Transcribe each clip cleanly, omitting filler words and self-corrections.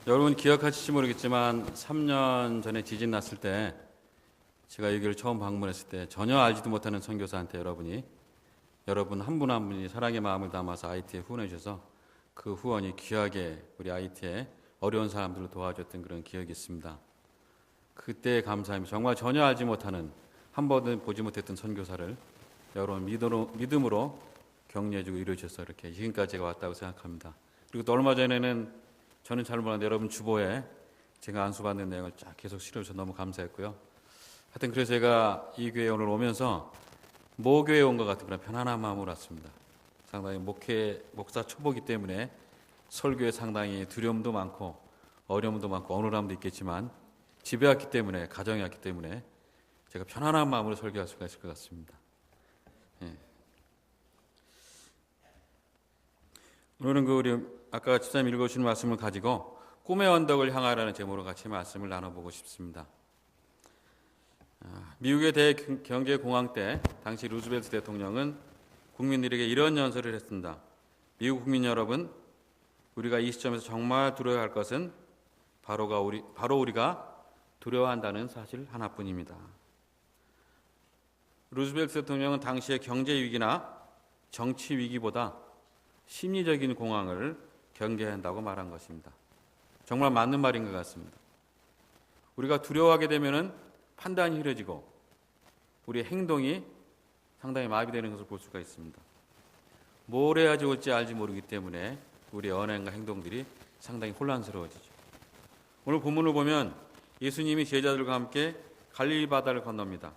여러분 기억하실지 모르겠지만 3년 전에 지진 났을 때 제가 여기를 처음 방문했을 때 전혀 알지도 못하는 선교사한테 여러분 한 분 한 분이 사랑의 마음을 담아서 IT에 후원해 주셔서 그 후원이 귀하게 우리 IT에 어려운 사람들을 도와줬던 그런 기억이 있습니다. 그때의 감사함이 정말 전혀 알지 못하는 한 번도 보지 못했던 선교사를 여러분 믿음으로 격려해주고 이루어주셔서 이렇게 지금까지 제가 왔다고 생각합니다. 그리고 또 얼마 전에는 저는 잘 몰랐는데 여러분 주보에 제가 안수받는 내용을 쫙 계속 실어주셔서 너무 감사했고요. 하여튼 그래서 제가 이 교회에 오늘 오면서 모교에 온 것 같은 그런 편안한 마음으로 왔습니다. 상당히 목사 초보기 때문에 설교에 상당히 두려움도 많고 어려움도 많고 어눌함도 있겠지만 집에 왔기 때문에 가정에 왔기 때문에 제가 편안한 마음으로 설교할 수가 있을 것 같습니다. 오늘은 우리 아까 집사님 읽어주신 말씀을 가지고 꿈의 언덕을 향하라는 제목으로 같이 말씀을 나눠보고 싶습니다. 미국의 대경제공황 때 당시 루즈벨트 대통령은 국민들에게 이런 연설을 했습니다. 미국 국민 여러분, 우리가 이 시점에서 정말 두려워할 것은 바로 우리가 두려워한다는 사실 하나뿐입니다. 루즈벨트 대통령은 당시의 경제 위기나 정치 위기보다 심리적인 공황을 경계해야 한다고 말한 것입니다. 정말 맞는 말인 것 같습니다. 우리가 두려워하게 되면 판단이 흐려지고 우리의 행동이 상당히 마비되는 것을 볼 수가 있습니다. 뭘 해야 좋을지 알지 모르기 때문에 우리의 언행과 행동들이 상당히 혼란스러워지죠. 오늘 본문을 보면 예수님이 제자들과 함께 갈릴리 바다를 건넙니다.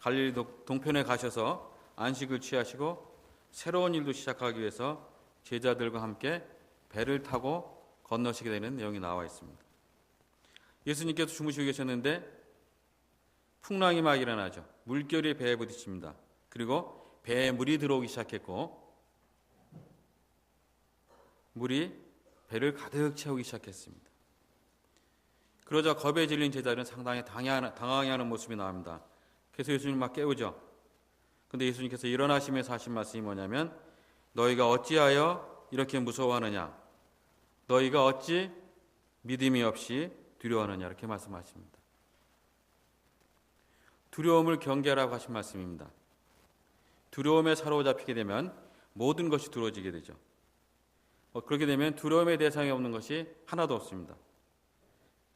갈릴리 동편에 가셔서 안식을 취하시고 새로운 일도 시작하기 위해서 제자들과 함께 배를 타고 건너시게 되는 내용이 나와 있습니다. 예수님께서 주무시고 계셨는데 풍랑이 막 일어나죠. 물결이 배에 부딪힙니다. 그리고 배에 물이 들어오기 시작했고 물이 배를 가득 채우기 시작했습니다. 그러자 겁에 질린 제자들은 상당히 당황해하는 모습이 나옵니다. 그래서 예수님 막 깨우죠. 근데 예수님께서 일어나시면서 하신 말씀이 뭐냐면 너희가 어찌하여 이렇게 무서워하느냐, 너희가 어찌 믿음이 없이 두려워하느냐 이렇게 말씀하십니다. 두려움을 경계하라고 하신 말씀입니다. 두려움에 사로잡히게 되면 모든 것이 두려워지게 되죠. 그렇게 되면 두려움의 대상이 없는 것이 하나도 없습니다.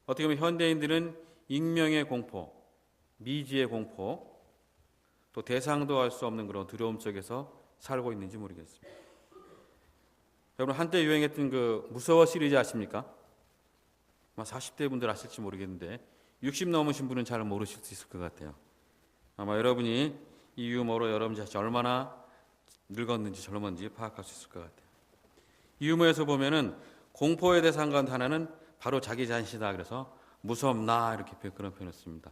어떻게 보면 현대인들은 익명의 공포, 미지의 공포, 또 대상도 알 수 없는 그런 두려움 속에서 살고 있는지 모르겠습니다. 여러분 한때 유행했던 그 무서워 시리즈 아십니까? 아마 40대 분들 아실지 모르겠는데 60 넘으신 분은 잘 모르실 수 있을 것 같아요. 아마 여러분이 이 유머로 여러분 자신이 얼마나 늙었는지 젊었는지 파악할 수 있을 것 같아요. 이 유머에서 보면은 공포의 대상 가운데 하나는 바로 자기 자신이다. 그래서 무섭나 이렇게 그런 표현을 씁니다.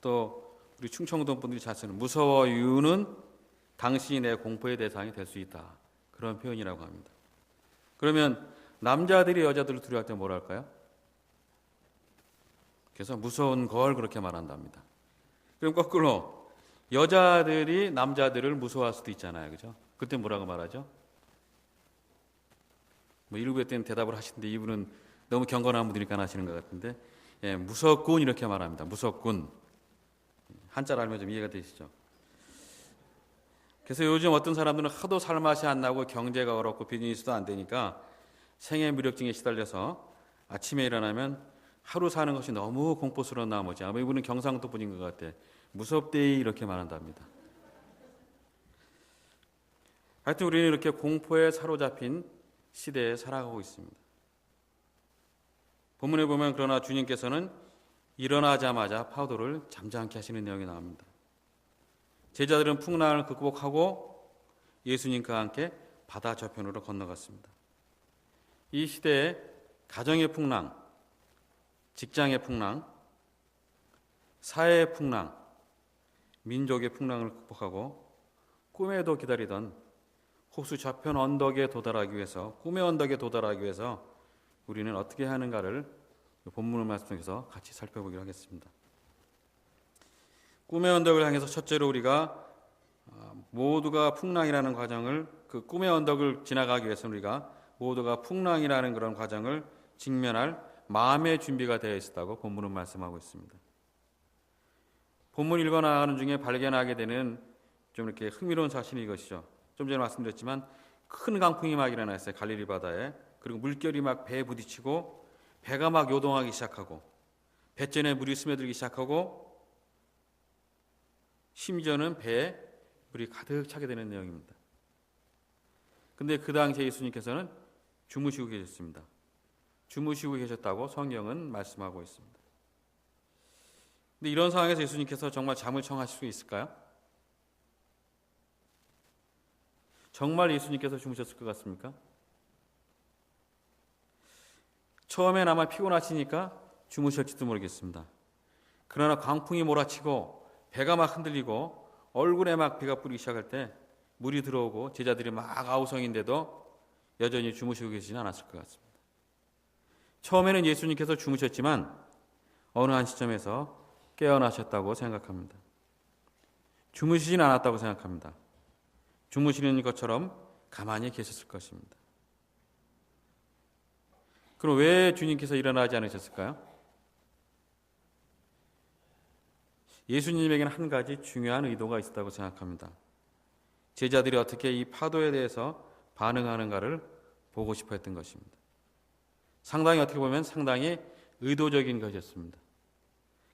또 우리 충청도 분들이 잘 쓰는 무서워유는 당신이 내 공포의 대상이 될 수 있다. 그런 표현이라고 합니다. 그러면 남자들이 여자들을 두려워할 때 뭐라 할까요? 그래서 무서운 걸 그렇게 말한답니다. 그럼 거꾸로 여자들이 남자들을 무서워할 수도 있잖아요. 그죠? 그때 뭐라고 말하죠? 일부에 때는 대답을 하시는데 이분은 너무 경건한 분이니까 안 하시는 것 같은데 무섭군 이렇게 말합니다. 무섭군. 한자를 알면 좀 이해가 되시죠? 그래서 요즘 어떤 사람들은 하도 살맛이 안 나고 경제가 어렵고 비즈니스도 안 되니까 생애 무력증에 시달려서 아침에 일어나면 하루 사는 것이 너무 공포스러운 나머지 아마 이분은 경상도 분인 것 같아. 무섭대이 이렇게 말한답니다. 하여튼 우리는 이렇게 공포에 사로잡힌 시대에 살아가고 있습니다. 본문에 보면 그러나 주님께서는 일어나자마자 파도를 잠잠케 하시는 내용이 나옵니다. 제자들은 풍랑을 극복하고 예수님과 함께 바다 저편으로 건너갔습니다. 이 시대에 가정의 풍랑, 직장의 풍랑, 사회의 풍랑, 민족의 풍랑을 극복하고 꿈에도 기다리던 호수 저편 언덕에 도달하기 위해서, 꿈의 언덕에 도달하기 위해서 우리는 어떻게 하는가를 본문을 말씀에서 같이 살펴보기로 하겠습니다. 꿈의 언덕을 향해서 첫째로 우리가 모두가 풍랑이라는 과정을, 그 꿈의 언덕을 지나가기 위해서는 우리가 모두가 풍랑이라는 그런 과정을 직면할 마음의 준비가 되어 있었다고 본문은 말씀하고 있습니다. 본문 읽어나가는 중에 발견하게 되는 좀 이렇게 흥미로운 사실이 이것이죠. 좀 전에 말씀드렸지만 큰 강풍이 막 일어났어요. 갈릴리 바다에. 그리고 물결이 막 배에 부딪히고 배가 막 요동하기 시작하고 배전에 물이 스며들기 시작하고 심지어는 배에 물이 가득 차게 되는 내용입니다. 근데 그 당시에 예수님께서는 주무시고 계셨습니다. 주무시고 계셨다고 성경은 말씀하고 있습니다. 근데 이런 상황에서 예수님께서 정말 잠을 청하실 수 있을까요? 정말 예수님께서 주무셨을 것 같습니까? 처음엔 아마 피곤하시니까 주무셨지도 모르겠습니다. 그러나 광풍이 몰아치고 배가 막 흔들리고 얼굴에 막 비가 뿌리기 시작할 때 물이 들어오고 제자들이 막 아우성인데도 여전히 주무시고 계시지는 않았을 것 같습니다. 처음에는 예수님께서 주무셨지만 어느 한 시점에서 깨어나셨다고 생각합니다. 주무시진 않았다고 생각합니다. 주무시는 것처럼 가만히 계셨을 것입니다. 그럼 왜 주님께서 일어나지 않으셨을까요? 예수님에게는 한 가지 중요한 의도가 있었다고 생각합니다. 제자들이 어떻게 이 파도에 대해서 반응하는가를 보고 싶어 했던 것입니다. 상당히 어떻게 보면 상당히 의도적인 것이었습니다.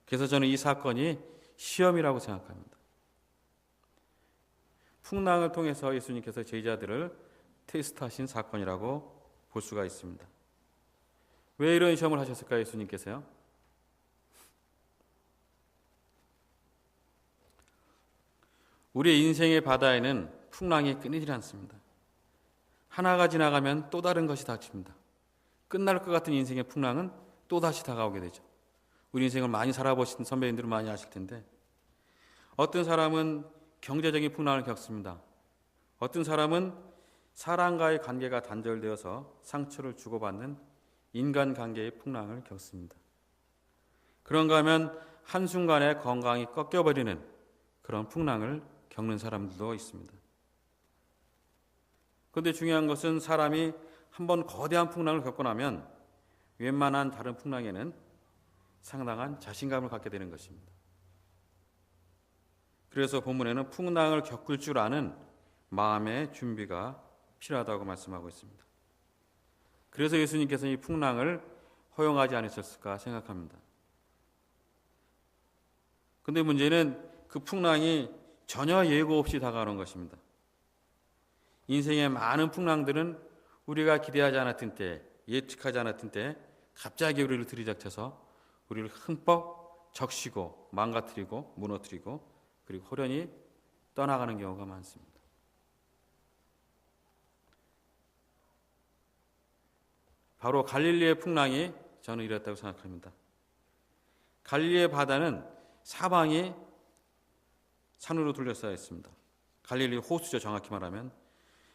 그래서 저는 이 사건이 시험이라고 생각합니다. 풍랑을 통해서 예수님께서 제자들을 테스트하신 사건이라고 볼 수가 있습니다. 왜 이런 시험을 하셨을까요, 예수님께서요? 우리의 인생의 바다에는 풍랑이 끊이질 않습니다. 하나가 지나가면 또 다른 것이 닥칩니다. 끝날 것 같은 인생의 풍랑은 또다시 다가오게 되죠. 우리 인생을 많이 살아보신 선배님들은 많이 아실 텐데 어떤 사람은 경제적인 풍랑을 겪습니다. 어떤 사람은 사람과의 관계가 단절되어서 상처를 주고받는 인간관계의 풍랑을 겪습니다. 그런가 하면 한순간에 건강이 꺾여버리는 그런 풍랑을 겪는 사람들도 있습니다. 그런데 중요한 것은 사람이 한번 거대한 풍랑을 겪고 나면 웬만한 다른 풍랑에는 상당한 자신감을 갖게 되는 것입니다. 그래서 본문에는 풍랑을 겪을 줄 아는 마음의 준비가 필요하다고 말씀하고 있습니다. 그래서 예수님께서는 이 풍랑을 허용하지 않으셨을까 생각합니다. 그런데 문제는 그 풍랑이 전혀 예고 없이 다가오는 것입니다. 인생의 많은 풍랑들은 우리가 기대하지 않았던 때, 예측하지 않았던 때 갑자기 우리를 들이닥쳐서 우리를 흠뻑 적시고 망가뜨리고 무너뜨리고 그리고 호련히 떠나가는 경우가 많습니다. 바로 갈릴리의 풍랑이 저는 이랬다고 생각합니다. 갈릴리의 바다는 사방이 산으로 둘러싸여 있습니다. 갈릴리 호수죠, 정확히 말하면.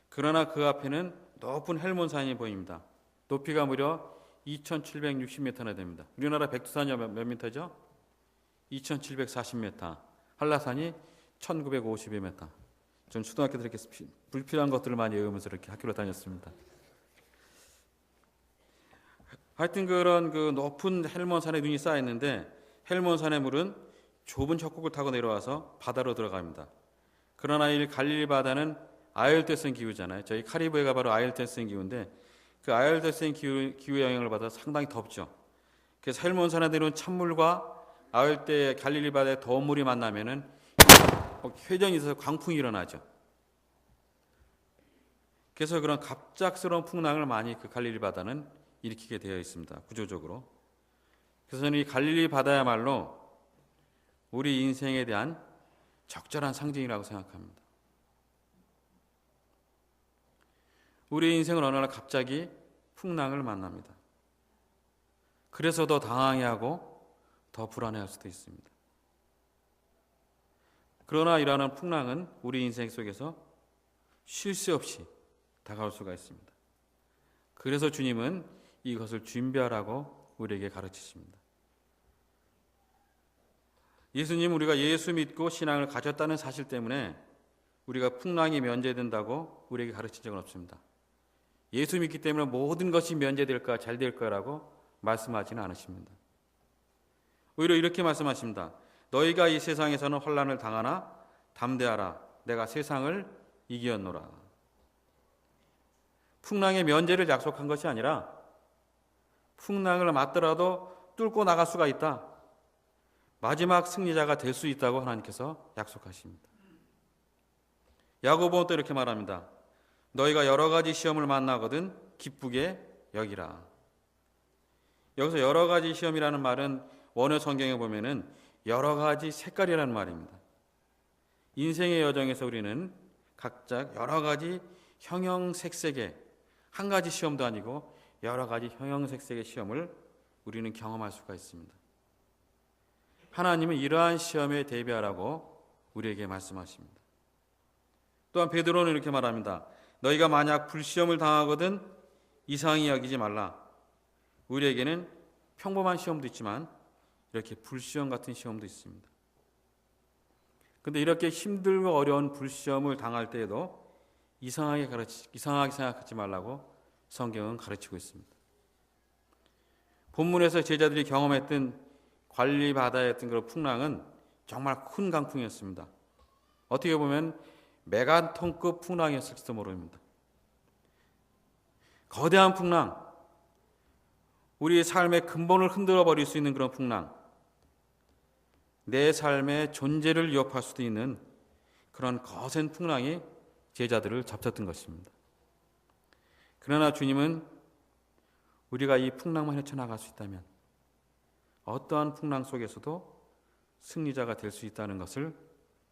그러나 그 앞에는 높은 헬몬산이 보입니다. 높이가 무려 2760m나 됩니다. 우리나라 백두산이 몇 미터죠? 2740m. 한라산이 1950m. 전 초등학교 때 이렇게 불필요한 것들을 많이 외우면서 이렇게 학교를 다녔습니다. 하여튼 그런 그 높은 헬몬산에 눈이 쌓여 있는데 헬몬산의 물은 좁은 협곡을 타고 내려와서 바다로 들어갑니다. 그러나 이 갈릴리 바다는 아열대성 기후잖아요. 저희 카리브해가 바로 아열대성 기후인데 그 아열대성 기후의 영향을 받아 상당히 덥죠. 그래서 헬몬산에 내려온 찬물과 아열대 갈릴리 바다의 더운 물이 만나면은 회전이 있어서 광풍이 일어나죠. 그래서 그런 갑작스러운 풍랑을 많이 그 갈릴리 바다는 일으키게 되어 있습니다. 구조적으로. 그래서 저는 이 갈릴리 바다야말로 우리 인생에 대한 적절한 상징이라고 생각합니다. 우리 인생은 어느 날 갑자기 풍랑을 만납니다. 그래서 더 당황해하고 더 불안해할 수도 있습니다. 그러나 이러한 풍랑은 우리 인생 속에서 쉴 새 없이 다가올 수가 있습니다. 그래서 주님은 이것을 준비하라고 우리에게 가르치십니다. 예수님, 우리가 예수 믿고 신앙을 가졌다는 사실 때문에 우리가 풍랑이 면제된다고 우리에게 가르친 적은 없습니다. 예수 믿기 때문에 모든 것이 면제될까 잘 될 거라고 말씀하지는 않으십니다. 오히려 이렇게 말씀하십니다. 너희가 이 세상에서는 환난을 당하나 담대하라. 내가 세상을 이기었노라. 풍랑의 면제를 약속한 것이 아니라 풍랑을 맞더라도 뚫고 나갈 수가 있다. 마지막 승리자가 될 수 있다고 하나님께서 약속하십니다. 야고보는 또 이렇게 말합니다. 너희가 여러 가지 시험을 만나거든 기쁘게 여기라. 여기서 여러 가지 시험이라는 말은 원어 성경에 보면은 여러 가지 색깔이라는 말입니다. 인생의 여정에서 우리는 각자 여러 가지 형형색색의 한 가지 시험도 아니고 여러 가지 형형색색의 시험을 우리는 경험할 수가 있습니다. 하나님은 이러한 시험에 대비하라고 우리에게 말씀하십니다. 또한 베드로는 이렇게 말합니다. 너희가 만약 불시험을 당하거든 이상히 여기지 말라. 우리에게는 평범한 시험도 있지만 이렇게 불시험 같은 시험도 있습니다. 그런데 이렇게 힘들고 어려운 불시험을 당할 때에도 이상하게 생각하지 말라고 성경은 가르치고 있습니다. 본문에서 제자들이 경험했던 관리 바다였던 그런 풍랑은 정말 큰 강풍이었습니다. 어떻게 보면 메가톤급 풍랑이었을지도 모릅니다. 거대한 풍랑, 우리의 삶의 근본을 흔들어 버릴 수 있는 그런 풍랑, 내 삶의 존재를 위협할 수도 있는 그런 거센 풍랑이 제자들을 잡쳤던 것입니다. 그러나 주님은 우리가 이 풍랑만 헤쳐나갈 수 있다면 어떠한 풍랑 속에서도 승리자가 될 수 있다는 것을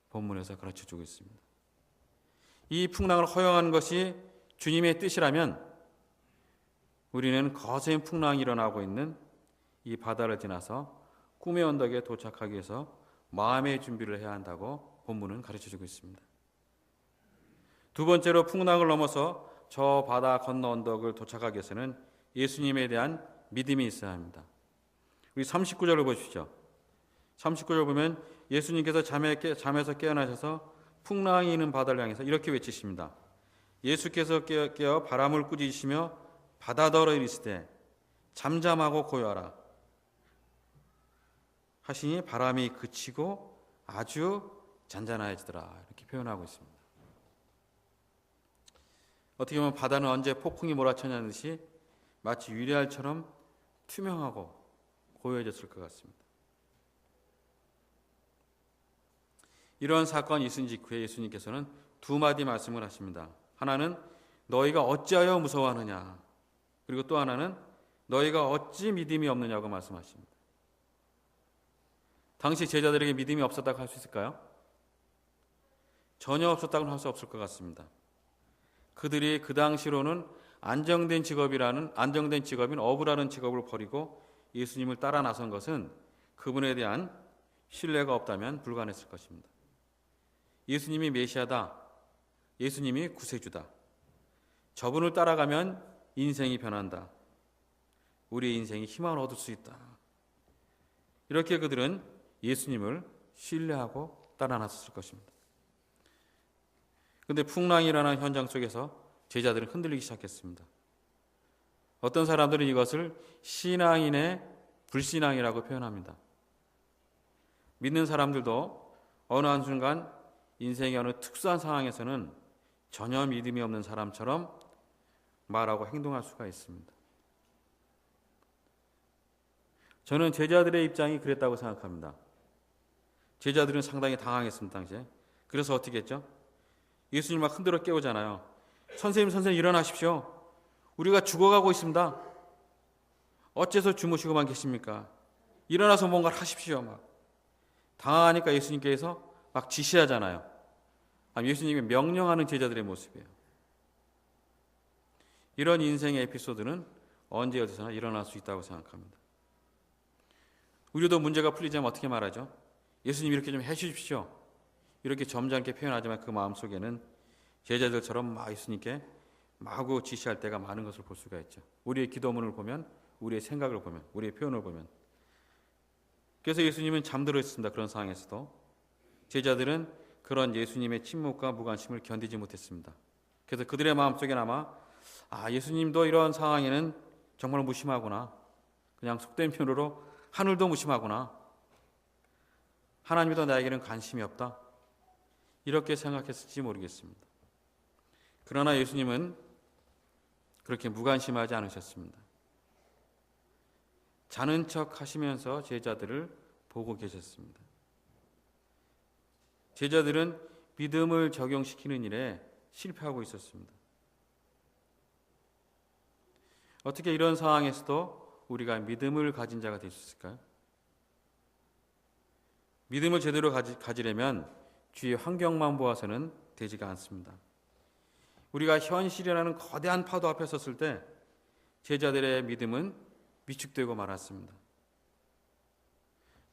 본문에서 가르쳐주고 있습니다. 이 풍랑을 허용하는 것이 주님의 뜻이라면 우리는 거센 풍랑이 일어나고 있는 이 바다를 지나서 꿈의 언덕에 도착하기 위해서 마음의 준비를 해야 한다고 본문은 가르쳐주고 있습니다. 두 번째로 풍랑을 넘어서 저 바다 건너 언덕을 도착하기 위해서는 예수님에 대한 믿음이 있어야 합니다. 우리 39절을 보십시오. 39절 보면 예수님께서 잠에서 깨어나셔서 풍랑이 있는 바다를 향해서 이렇게 외치십니다. 예수께서 깨어 바람을 꾸짖으시며 바다더러 이르시되 잠잠하고 고요하라 하시니 바람이 그치고 아주 잔잔해지더라. 이렇게 표현하고 있습니다. 어떻게 보면 바다는 언제 폭풍이 몰아쳤냐는 듯이 마치 유리알처럼 투명하고 고요해졌을 것 같습니다. 이러한 사건이 있은 직후에 예수님께서는 두 마디 말씀을 하십니다. 하나는 너희가 어찌하여 무서워하느냐, 그리고 또 하나는 너희가 어찌 믿음이 없느냐고 말씀하십니다. 당시 제자들에게 믿음이 없었다고 할 수 있을까요? 전혀 없었다고는 할 수 없을 것 같습니다. 그들이 그 당시로는 안정된 직업인 어부라는 직업을 버리고 예수님을 따라 나선 것은 그분에 대한 신뢰가 없다면 불가능했을 것입니다. 예수님이 메시아다, 예수님이 구세주다, 저분을 따라가면 인생이 변한다, 우리의 인생이 희망을 얻을 수 있다, 이렇게 그들은 예수님을 신뢰하고 따라 나섰을 것입니다. 그런데 풍랑이 일어난 현장 속에서 제자들은 흔들리기 시작했습니다. 어떤 사람들은 이것을 신앙인의 불신앙이라고 표현합니다. 믿는 사람들도 어느 한순간 인생의 어느 특수한 상황에서는 전혀 믿음이 없는 사람처럼 말하고 행동할 수가 있습니다. 저는 제자들의 입장이 그랬다고 생각합니다. 제자들은 상당히 당황했습니다, 당시에. 그래서 어떻게 했죠? 예수님 막 흔들어 깨우잖아요. 선생님 일어나십시오. 우리가 죽어가고 있습니다. 어째서 주무시고만 계십니까? 일어나서 뭔가를 하십시오. 막 당황하니까 예수님께서 막 지시하잖아요. 예수님이 명령하는 제자들의 모습이에요. 이런 인생의 에피소드는 언제 어디서나 일어날 수 있다고 생각합니다. 우리도 문제가 풀리자면 어떻게 말하죠? 예수님 이렇게 좀 해주십시오. 이렇게 점잖게 표현하지만 그 마음속에는 제자들처럼 막 예수님께 마구 지시할 때가 많은 것을 볼 수가 있죠. 우리의 기도문을 보면, 우리의 생각을 보면, 우리의 표현을 보면. 그래서 예수님은 잠들어 있습니다. 그런 상황에서도. 제자들은 그런 예수님의 침묵과 무관심을 견디지 못했습니다. 그래서 그들의 마음속에 아마 예수님도 이런 상황에는 정말 무심하구나. 그냥 속된 표현으로 하늘도 무심하구나. 하나님도 나에게는 관심이 없다. 이렇게 생각했을지 모르겠습니다. 그러나 예수님은 그렇게 무관심하지 않으셨습니다. 자는 척 하시면서 제자들을 보고 계셨습니다. 제자들은 믿음을 적용시키는 일에 실패하고 있었습니다. 어떻게 이런 상황에서도 우리가 믿음을 가진 자가 될 수 있을까요? 믿음을 제대로 가지려면 주위의 환경만 보아서는 되지가 않습니다. 우리가 현실이라는 거대한 파도 앞에 섰을 때 제자들의 믿음은 위축되고 말았습니다.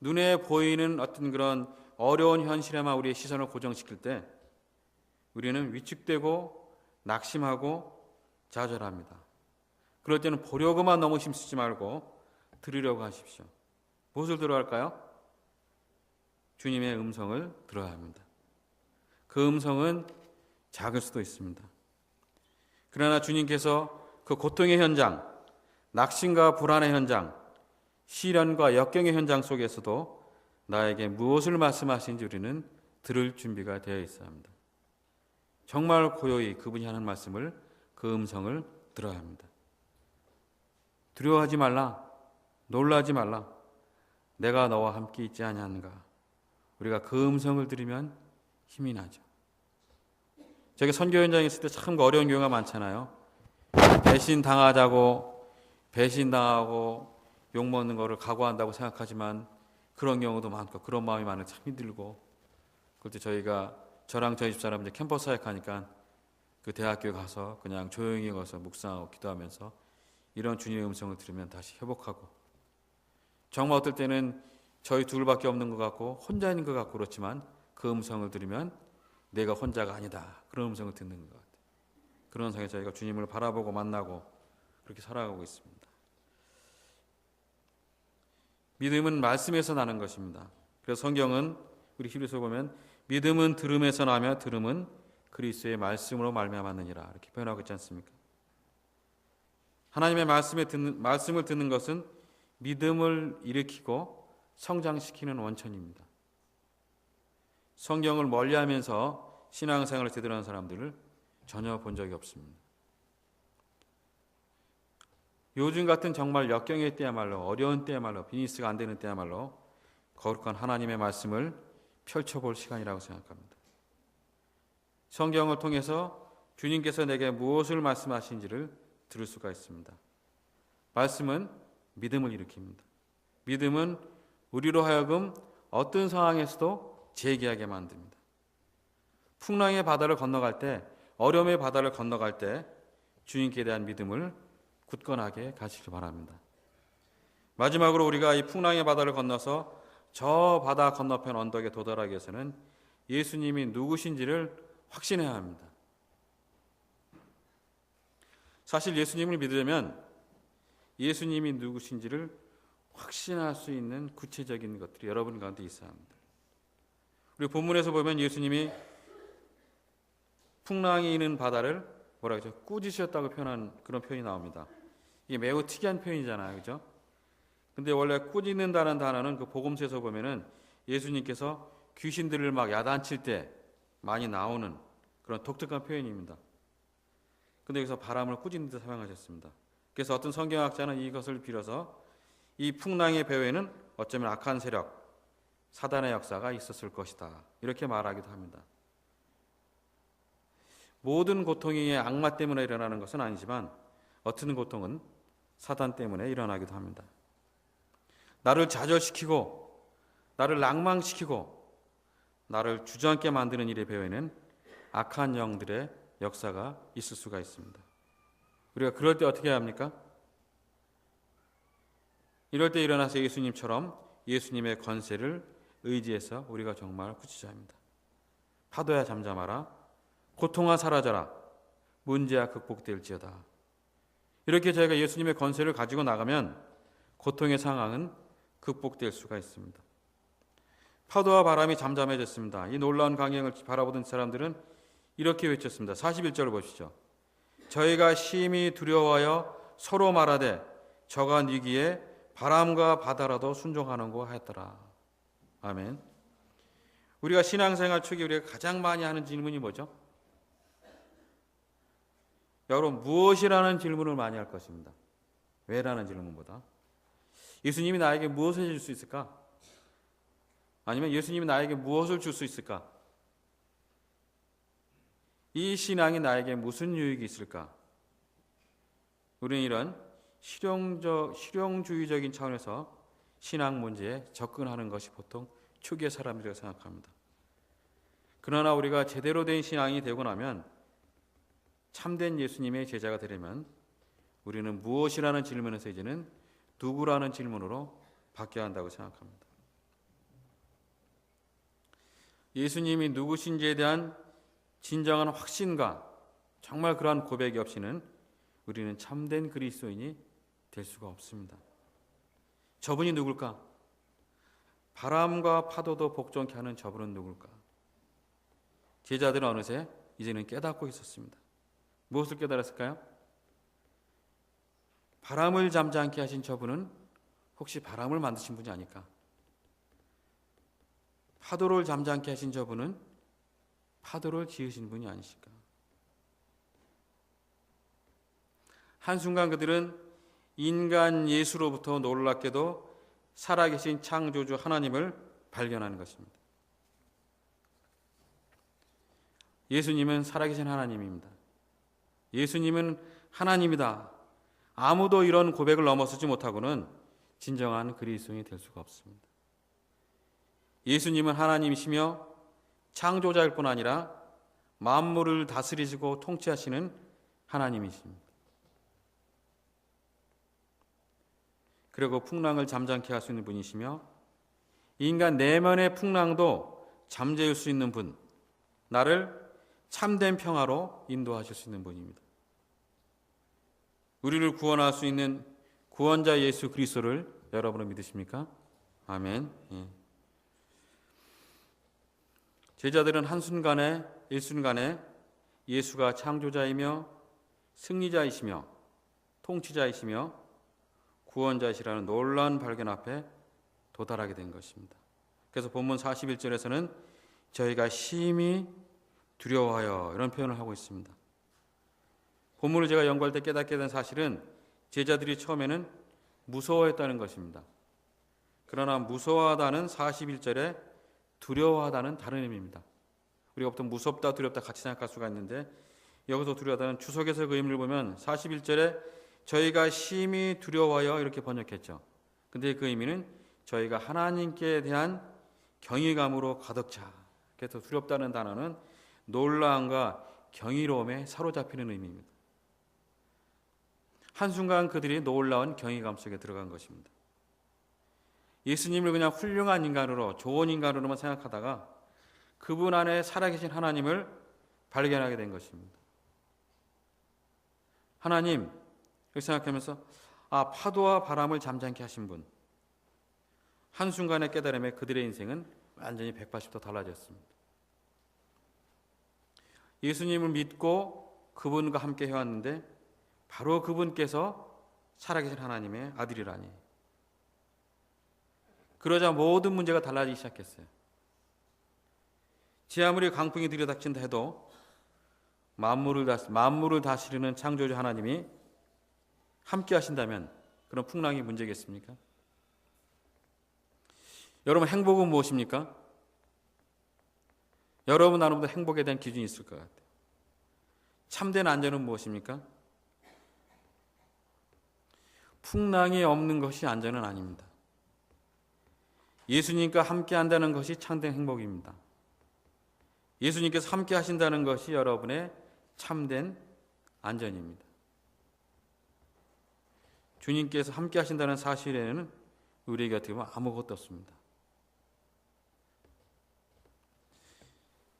눈에 보이는 어떤 그런 어려운 현실에만 우리의 시선을 고정시킬 때 우리는 위축되고 낙심하고 좌절합니다. 그럴 때는 보려고만 너무 힘쓰지 말고 들으려고 하십시오. 무엇을 들어야 할까요? 주님의 음성을 들어야 합니다. 그 음성은 작을 수도 있습니다. 그러나 주님께서 그 고통의 현장, 낙심과 불안의 현장, 시련과 역경의 현장 속에서도 나에게 무엇을 말씀하신지 우리는 들을 준비가 되어 있어야 합니다. 정말 고요히 그분이 하는 말씀을, 그 음성을 들어야 합니다. 두려워하지 말라, 놀라지 말라, 내가 너와 함께 있지 아니하는가. 우리가 그 음성을 들으면 힘이 나죠. 제가 선교 현장에 있을 때 참 어려운 경우가 많잖아요. 배신당하고 욕먹는 거를 각오한다고 생각하지만 그런 경우도 많고 그런 마음이 많으면 참 힘들고, 그럴 때 저랑 저희 집사람 이제 캠퍼스 사역하니까 그 대학교에 가서 그냥 조용히 가서 묵상하고 기도하면서 이런 주님의 음성을 들으면 다시 회복하고, 정말 어떨 때는 저희 둘밖에 없는 것 같고 혼자인 것 같고 그렇지만 그 음성을 들으면 내가 혼자가 아니다, 그런 음성을 듣는 것 같아요. 그런 상황에 저희가 주님을 바라보고 만나고 그렇게 살아가고 있습니다. 믿음은 말씀에서 나는 것입니다. 그래서 성경은 우리 히브리서 보면 믿음은 들음에서 나며 들음은 그리스도의 말씀으로 말미암았느니라 이렇게 표현하고 있지 않습니까? 하나님의 말씀을 듣는 것은 믿음을 일으키고 성장시키는 원천입니다. 성경을 멀리하면서 신앙생활을 제대로 하는 사람들을 전혀 본 적이 없습니다. 요즘 같은 정말 역경의 때야말로, 어려운 때야말로, 비즈니스가 안 되는 때야말로 거룩한 하나님의 말씀을 펼쳐볼 시간이라고 생각합니다. 성경을 통해서 주님께서 내게 무엇을 말씀하신지를 들을 수가 있습니다. 말씀은 믿음을 일으킵니다. 믿음은 우리로 하여금 어떤 상황에서도 재기하게 만듭니다. 풍랑의 바다를 건너갈 때, 어려움의 바다를 건너갈 때 주님께 대한 믿음을 굳건하게 가시길 바랍니다. 마지막으로 우리가 이 풍랑의 바다를 건너서 저 바다 건너편 언덕에 도달하기 위해서는 예수님이 누구신지를 확신해야 합니다. 사실 예수님을 믿으려면 예수님이 누구신지를 확신할 수 있는 구체적인 것들이 여러분 가운데 있어야 합니다. 우리 본문에서 보면 예수님이 풍랑이 있는 바다를 뭐라 그러죠? 꾸짖으셨다고 표현한 그런 표현이 나옵니다. 이게 매우 특이한 표현이잖아요, 그죠? 근데 원래 꾸짖는다는 단어는 그 복음서에서 보면은 예수님께서 귀신들을 막 야단칠 때 많이 나오는 그런 독특한 표현입니다. 근데 여기서 바람을 꾸짖는 데 사용하셨습니다. 그래서 어떤 성경학자는 이것을 빌어서 이 풍랑의 배후에는 어쩌면 악한 세력, 사단의 역사가 있었을 것이다, 이렇게 말하기도 합니다. 모든 고통이 악마 때문에 일어나는 것은 아니지만 어떤 고통은 사단 때문에 일어나기도 합니다. 나를 좌절시키고 나를 낭망시키고 나를 주저앉게 만드는 일의 배후에는 악한 영들의 역사가 있을 수가 있습니다. 우리가 그럴 때 어떻게 해야 합니까? 이럴 때 일어나서 예수님처럼 예수님의 권세를 의지해서 우리가 정말 굳히자 합니다. 파도야 잠잠하라, 고통아 사라져라, 문제야 극복될지어다. 이렇게 저희가 예수님의 권세를 가지고 나가면 고통의 상황은 극복될 수가 있습니다. 파도와 바람이 잠잠해졌습니다. 이 놀라운 광경을 바라보던 사람들은 이렇게 외쳤습니다. 41절을 보시죠. 저희가 심히 두려워하여 서로 말하되 저가 니기에 바람과 바다라도 순종하는고 하였더라. 아멘. 우리가 신앙생활 초기 우리가 가장 많이 하는 질문이 뭐죠? 여러분, 무엇이라는 질문을 많이 할 것입니다. 왜라는 질문보다 예수님이 나에게 무엇을 해줄 수 있을까? 아니면 예수님이 나에게 무엇을 줄 수 있을까? 이 신앙이 나에게 무슨 유익이 있을까? 우리는 이런 실용주의적인 차원에서 신앙 문제에 접근하는 것이 보통 초기의 사람들이라고 생각합니다. 그러나 우리가 제대로 된 신앙이 되고 나면, 참된 예수님의 제자가 되려면 우리는 무엇이라는 질문에서 이제는 누구라는 질문으로 바뀌어야 한다고 생각합니다. 예수님이 누구신지에 대한 진정한 확신과 정말 그러한 고백이 없이는 우리는 참된 그리스도인이 될 수가 없습니다. 저분이 누굴까? 바람과 파도도 복종케 하는 저분은 누굴까? 제자들은 어느새 이제는 깨닫고 있었습니다. 무엇을 깨달았을까요? 바람을 잠잠케 하신 저분은 혹시 바람을 만드신 분이 아닐까? 파도를 잠잠케 하신 저분은 파도를 지으신 분이 아니실까? 한순간 그들은 인간 예수로부터 놀랍게도 살아계신 창조주 하나님을 발견하는 것입니다. 예수님은 살아계신 하나님입니다. 예수님은 하나님이다. 아무도 이런 고백을 넘어서지 못하고는 진정한 그리스도인이 될 수가 없습니다. 예수님은 하나님이시며 창조자일 뿐 아니라 만물을 다스리시고 통치하시는 하나님이십니다. 그리고 풍랑을 잠잠케 할 수 있는 분이시며 인간 내면의 풍랑도 잠재울 수 있는 분, 나를 참된 평화로 인도하실 수 있는 분입니다. 우리를 구원할 수 있는 구원자 예수 그리스도를 여러분은 믿으십니까? 아멘. 예. 제자들은 한순간에 일순간에 예수가 창조자이며 승리자이시며 통치자이시며 구원자이시라는 놀라운 발견 앞에 도달하게 된 것입니다. 그래서 본문 41절에서는 저희가 심히 두려워하여 이런 표현을 하고 있습니다. 본문을 제가 연구할 때 깨닫게 된 사실은 제자들이 처음에는 무서워했다는 것입니다. 그러나 무서워하다는 41절에 두려워하다는 다른 의미입니다. 우리가 보통 무섭다 두렵다 같이 생각할 수가 있는데 여기서 두려워하다는 주석에서 그 의미를 보면 41절에 저희가 심히 두려워하여 이렇게 번역했죠. 근데 그 의미는 저희가 하나님께 대한 경외감으로 가득 차. 그래서 두렵다는 단어는 놀라움과 경이로움에 사로잡히는 의미입니다. 한순간 그들이 놀라운 경외감 속에 들어간 것입니다. 예수님을 그냥 훌륭한 인간으로, 좋은 인간으로만 생각하다가 그분 안에 살아계신 하나님을 발견하게 된 것입니다. 하나님, 이렇게 생각하면서 파도와 바람을 잠잠케 하신 분, 한순간의 깨달음에 그들의 인생은 완전히 180도 달라졌습니다. 예수님을 믿고 그분과 함께 해왔는데 바로 그분께서 살아계신 하나님의 아들이라니. 그러자 모든 문제가 달라지기 시작했어요. 지 아무리 강풍이 들이닥친다 해도 만물을 다스리는 창조주 하나님이 함께 하신다면 그런 풍랑이 문제겠습니까? 여러분, 행복은 무엇입니까? 여러분 나름대로 행복에 대한 기준이 있을 것 같아요. 참된 안전은 무엇입니까? 풍랑이 없는 것이 안전은 아닙니다. 예수님과 함께 한다는 것이 참된 행복입니다. 예수님께서 함께 하신다는 것이 여러분의 참된 안전입니다. 주님께서 함께 하신다는 사실에는 우리에게 어떻게 보면 아무것도 없습니다.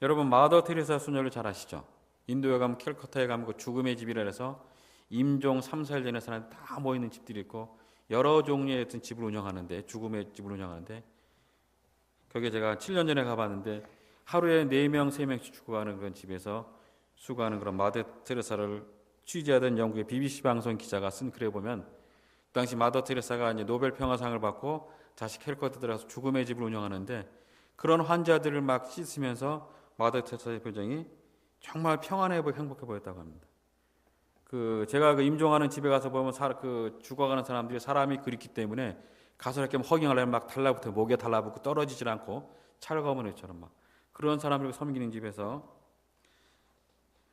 여러분, 마더 테레사 수녀를 잘 아시죠? 인도에 가면 캘커타에 가면 그 죽음의 집이라 해서 임종 3, 4일 전에 사람이 다 모이는 집들이 있고 여러 종류의 어떤 집을 운영하는데, 죽음의 집을 운영하는데, 거기에 제가 7년 전에 가봤는데 하루에 4명, 3명씩 죽어가는 그런 집에서 수고하는 그런 마더 테레사를 취재하던 영국의 BBC 방송 기자가 쓴 글에 보면 그 당시 마더 테레사가 이제 노벨 평화상을 받고 자식 캘커트라서 죽음의 집을 운영하는데 그런 환자들을 막 씻으면서 마더 테레사의 표정이 정말 평안해 보이고 행복해 보였다고 합니다. 제가 임종하는 집에 가서 보면 죽어가는 사람들이 사람이 그립기 때문에 가서 이렇게 허경하려면 막 달라붙어 목에 달라붙고 떨어지질 않고 찰거머니처럼 막 그런 사람들을 섬기는 집에서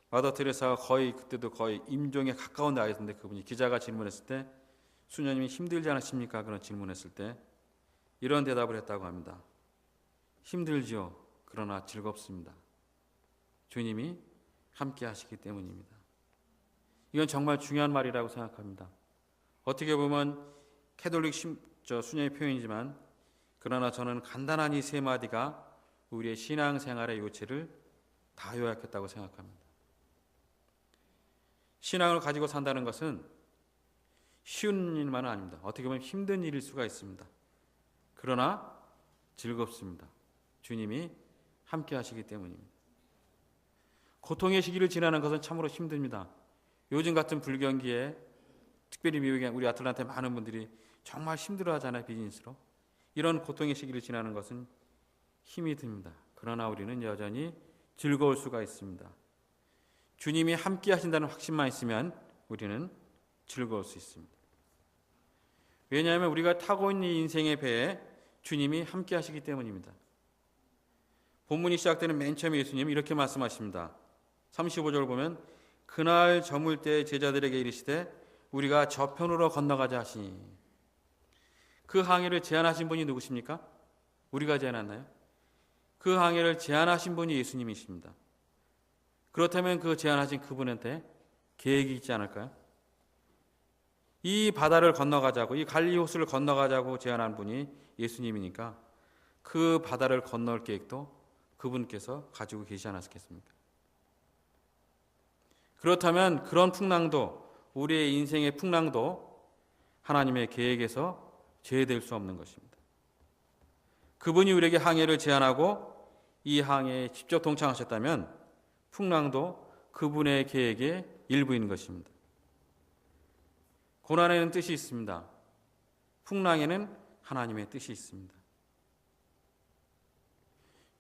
마더 테레사가 그때도 거의 임종에 가까운 나이였는데 그분이 기자가 질문했을 때 수녀님이 힘들지 않으십니까? 그런 질문했을 때 이런 대답을 했다고 합니다. 힘들지요. 그러나 즐겁습니다. 주님이 함께 하시기 때문입니다. 이건 정말 중요한 말이라고 생각합니다. 어떻게 보면 캐톨릭 수녀의 표현이지만 그러나 저는 간단한 이 세 마디가 우리의 신앙생활의 요체를 다 요약했다고 생각합니다. 신앙을 가지고 산다는 것은 쉬운 일만은 아닙니다. 어떻게 보면 힘든 일일 수가 있습니다. 그러나 즐겁습니다. 주님이 함께 하시기 때문입니다. 고통의 시기를 지나는 것은 참으로 힘듭니다. 요즘 같은 불경기에 특별히 미국에 우리 아틀란타에 많은 분들이 정말 힘들어하잖아요. 비즈니스로. 이런 고통의 시기를 지나는 것은 힘이 듭니다. 그러나 우리는 여전히 즐거울 수가 있습니다. 주님이 함께 하신다는 확신만 있으면 우리는 즐거울 수 있습니다. 왜냐하면 우리가 타고 있는 인생의 배에 주님이 함께 하시기 때문입니다. 본문이 시작되는 맨 처음에 예수님이 이렇게 말씀하십니다. 35절 보면 그날 저물 때 제자들에게 이르시되 우리가 저편으로 건너가자 하시니 그 항해를 제안하신 분이 누구십니까? 우리가 제안했나요? 그 항해를 제안하신 분이 예수님이십니다. 그렇다면 그 제안하신 그분한테 계획이 있지 않을까요? 이 바다를 건너가자고 이 갈릴리 호수를 건너가자고 제안한 분이 예수님이니까 그 바다를 건널 계획도 그분께서 가지고 계시지 않았겠습니까? 그렇다면 그런 풍랑도 우리의 인생의 풍랑도 하나님의 계획에서 제외될 수 없는 것입니다. 그분이 우리에게 항해를 제안하고 이 항해에 직접 동참하셨다면 풍랑도 그분의 계획의 일부인 것입니다. 고난에는 뜻이 있습니다. 풍랑에는 하나님의 뜻이 있습니다.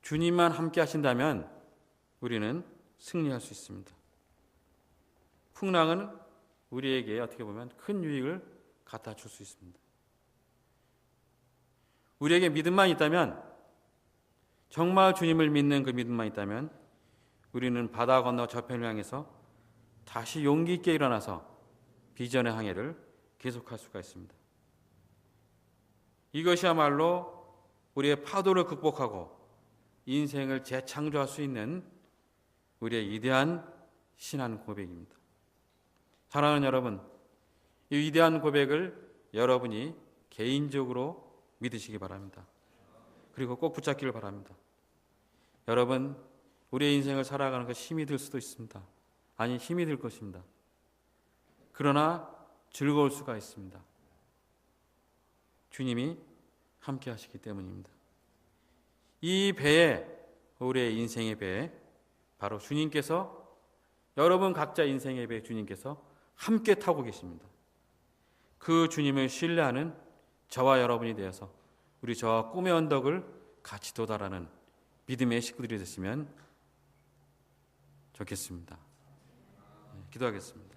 주님만 함께 하신다면 우리는 승리할 수 있습니다. 풍랑은 우리에게 어떻게 보면 큰 유익을 갖다 줄 수 있습니다. 우리에게 믿음만 있다면, 정말 주님을 믿는 그 믿음만 있다면 우리는 바다 건너 저편을 향해서 다시 용기 있게 일어나서 비전의 항해를 계속할 수가 있습니다. 이것이야말로 우리의 파도를 극복하고 인생을 재창조할 수 있는 우리의 위대한 신앙 고백입니다. 사랑하는 여러분, 이 위대한 고백을 여러분이 개인적으로 믿으시기 바랍니다. 그리고 꼭 붙잡기를 바랍니다. 여러분, 우리의 인생을 살아가는 것 힘이 들 수도 있습니다. 아니, 힘이 들 것입니다. 그러나 즐거울 수가 있습니다. 주님이 함께 하시기 때문입니다. 이 배에, 우리의 인생의 배에 바로 주님께서, 여러분 각자 인생의 배에 주님께서 함께 타고 계십니다. 그 주님을 신뢰하는 저와 여러분이 되어서 우리 저와 꿈의 언덕을 같이 도달하는 믿음의 식구들이 됐으면 좋겠습니다. 기도하겠습니다.